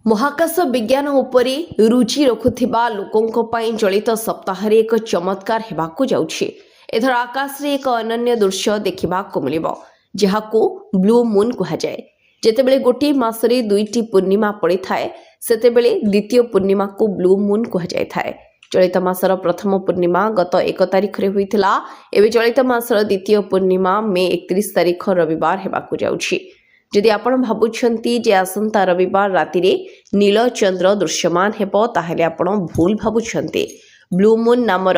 ମହାକାଶ ବିଜ୍ଞାନ ଉପରେ ରୁଚି ରଖୁଥିବା ଲୋକଙ୍କ ପାଇଁ ଚଳିତ ସପ୍ତାହରେ ଏକ ଚମତ୍କାର ହେବାକୁ ଯାଉଛି। ଏଥର ଆକାଶରେ ଏକ ଅନନ୍ୟ ଦୃଶ୍ୟ ଦେଖିବାକୁ ମିଳିବ, ଯାହାକୁ ବ୍ଲୁ ମୁନ୍ କୁହାଯାଏ। ଯେତେବେଳେ ଗୋଟିଏ ମାସରେ ଦୁଇଟି ପୂର୍ଣ୍ଣିମା ପଡ଼ିଥାଏ, ସେତେବେଳେ ଦ୍ୱିତୀୟ ପୂର୍ଣ୍ଣିମାକୁ ବ୍ଲୁ ମୁନ୍ କୁହାଯାଇଥାଏ। ଚଳିତ ମାସର ପ୍ରଥମ ପୂର୍ଣ୍ଣିମା ଗତ 1 ତାରିଖରେ ହୋଇଥିଲା। ଏବେ ଚଳିତ ମାସର ଦ୍ୱିତୀୟ ପୂର୍ଣ୍ଣିମା ମେ 31 ତାରିଖ ରବିବାର ହେବାକୁ ଯାଉଛି। ଯଦି ଆପଣ ଭାବୁଛନ୍ତି ଯେ ଆସନ୍ତା ରବିବାର ରାତିରେ ନୀଳ ଚନ୍ଦ୍ର ଦୃଶ୍ୟମାନ ହେବ, ତାହେଲେ ଆପଣ ଭୁଲ ଭାବୁଛନ୍ତି। ବ୍ଲୁ ମୁନ୍ ନାମର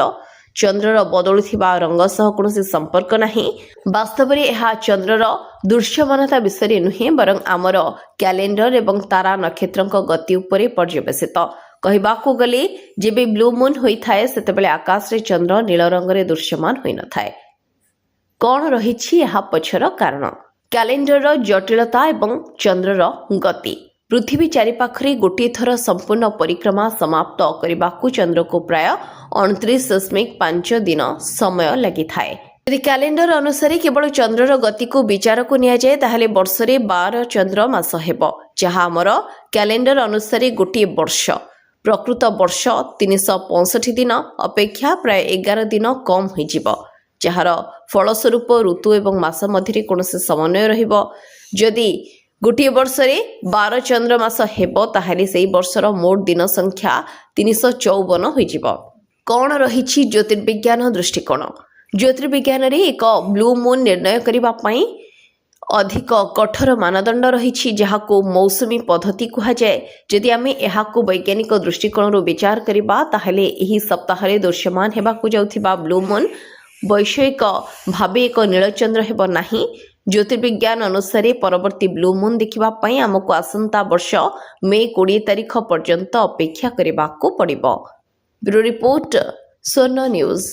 ଚନ୍ଦ୍ରର ବଦଳୁଥିବା ରଙ୍ଗ ସହ କୌଣସି ସମ୍ପର୍କ ନାହିଁ। ବାସ୍ତବରେ ଏହା ଚନ୍ଦ୍ରର ଦୃଶ୍ୟମାନତା ବିଷୟରେ ନୁହେଁ, ବରଂ ଆମର କ୍ୟାଲେଣ୍ଡର ଏବଂ ତାରା ନକ୍ଷତ୍ରଙ୍କ ଗତି ଉପରେ ପର୍ଯ୍ୟବେସିତ। କହିବାକୁ ଗଲେ, ଯେବେ ବ୍ଲୁ ମୁନ୍ ହୋଇଥାଏ, ସେତେବେଳେ ଆକାଶରେ ଚନ୍ଦ୍ର ନୀଳ ରଙ୍ଗରେ ଦୃଶ୍ୟମାନ ହୋଇନଥାଏ। କ'ଣ ରହିଛି ଏହା ପଛର କାରଣ? କ୍ୟାଲେଣ୍ଡରର ଜଟିଳତା ଏବଂ ଚନ୍ଦ୍ରର ଗତି। ପୃଥିବୀ ଚାରିପାଖରେ ଗୋଟିଏ ଥର ସମ୍ପୂର୍ଣ୍ଣ ପରିକ୍ରମା ସମାପ୍ତ କରିବାକୁ ଚନ୍ଦ୍ରକୁ ପ୍ରାୟ 29.5 ଦିନ ସମୟ ଲାଗିଥାଏ। ଯଦି କ୍ୟାଲେଣ୍ଡର ଅନୁସାରେ କେବଳ ଚନ୍ଦ୍ରର ଗତିକୁ ବିଚାରକୁ ନିଆଯାଏ, ତାହେଲେ ବର୍ଷରେ 12 ଚନ୍ଦ୍ର ମାସ ହେବ, ଯାହା ଆମର କ୍ୟାଲେଣ୍ଡର ଅନୁସାରେ ଗୋଟିଏ ବର୍ଷ। ପ୍ରକୃତ ବର୍ଷ 365 ଦିନ ଅପେକ୍ଷା ପ୍ରାୟ 11 ଦିନ କମ୍ ହୋଇଯିବ, ଯାହାର ଫଳସ୍ୱରୂପ ଋତୁ ଏବଂ ମାସ ମଧ୍ୟରେ କୌଣସି ସମନ୍ୱୟ ରହିବ। ଯଦି ଗୋଟିଏ ବର୍ଷରେ 12 ଚନ୍ଦ୍ର ମାସ ହେବ, ତାହେଲେ ସେହି ବର୍ଷର ମୋଟ ଦିନ ସଂଖ୍ୟା 354 ହୋଇଯିବ। କ'ଣ ରହିଛି ଜ୍ୟୋତିର୍ବିଜ୍ଞାନ ଦୃଷ୍ଟିକୋଣ? ଜ୍ୟୋତିର୍ବିଜ୍ଞାନରେ ଏକ ବ୍ଲୁ ମୁନ୍ ନିର୍ଣ୍ଣୟ କରିବା ପାଇଁ ଅଧିକ କଠୋର ମାନଦଣ୍ଡ ରହିଛି, ଯାହାକୁ ମୌସୁମୀ ପଦ୍ଧତି କୁହାଯାଏ। ଯଦି ଆମେ ଏହାକୁ ବୈଜ୍ଞାନିକ ଦୃଷ୍ଟିକୋଣରୁ ବିଚାର କରିବା, ତାହେଲେ ଏହି ସପ୍ତାହରେ ଦୃଶ୍ୟମାନ ହେବାକୁ ଯାଉଥିବା ବ୍ଲୁ ମୁନ୍ ବୈଷୟିକ ଭାବେ ଏକ ନୀଳଚନ୍ଦ୍ର ହେବ ନାହିଁ। ଜ୍ୟୋତିର୍ବିଜ୍ଞାନ ଅନୁସାରେ ପରବର୍ତ୍ତୀ ବ୍ଲୁ ମୁନ୍ ଦେଖିବା ପାଇଁ ଆମକୁ ଆସନ୍ତା ବର୍ଷ ମେ 20 ତାରିଖ ପର୍ଯ୍ୟନ୍ତ ଅପେକ୍ଷା କରିବାକୁ ପଡ଼ିବ। ବ୍ୟୁରୋ ରିପୋର୍ଟ, ସ୍ୱର୍ଣ୍ଣ ନ୍ୟୁଜ୍।